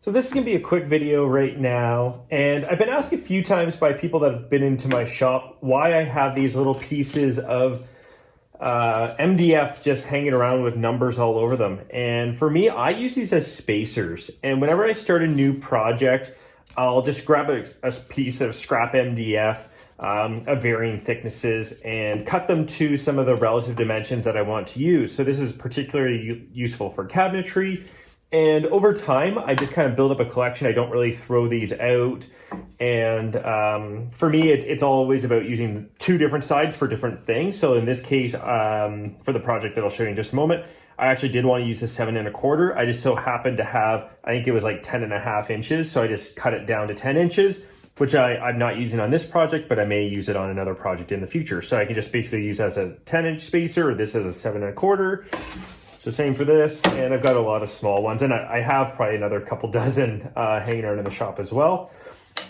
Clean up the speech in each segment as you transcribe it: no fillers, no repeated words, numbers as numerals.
So this is gonna be a quick video right now, and I've been asked a few times by people that have been into my shop why I have these little pieces of MDF just hanging around with numbers all over them. And for me, I use these as spacers. And whenever I start a new project, I'll just grab a piece of scrap MDF of varying thicknesses and cut them to some of the relative dimensions that I want to use. So this is particularly useful for cabinetry. And over time, I just kind of build up a collection. I don't really throw these out. And for me, it's always about using two different sides for different things. So in this case, for the project that I'll show you in just a moment, I actually did want to use the 7 1/4. I just so happened to have, I think it was like 10.5 inches. So I just cut it down to 10 inches, which I'm not using on this project, but I may use it on another project in the future. So I can just basically use as a 10-inch spacer, or this as a 7 1/4. So same for this, and I've got a lot of small ones, and I have probably another couple dozen hanging around in the shop as well.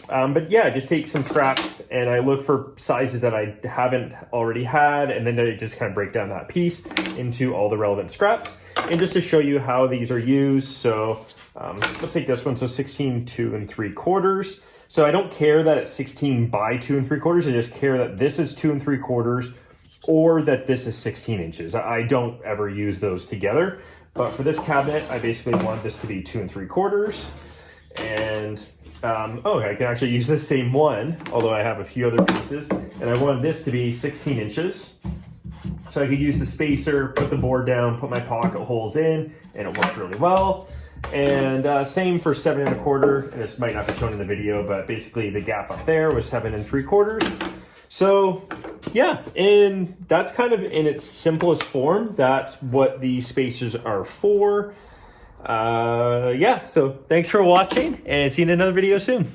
But yeah, just take some scraps and I look for sizes that I haven't already had, and then I just kind of break down that piece into all the relevant scraps. And just to show you how these are used, so let's take this one, so 16 2 3/4. So I don't care that it's 16 by 2 3/4, I just care that this is 2 3/4 or that this is 16 inches. I don't ever use those together, but for this cabinet, I basically want this to be 2 3/4. And I can actually use the same one, although I have a few other pieces, and I want this to be 16 inches. So I could use the spacer, put the board down, put my pocket holes in, and it worked really well. And same for 7 1/4, and this might not be shown in the video, but basically the gap up there was 7 3/4. So yeah, and that's kind of in its simplest form. That's what the spacers are for. Yeah, so thanks for watching, and see you in another video soon.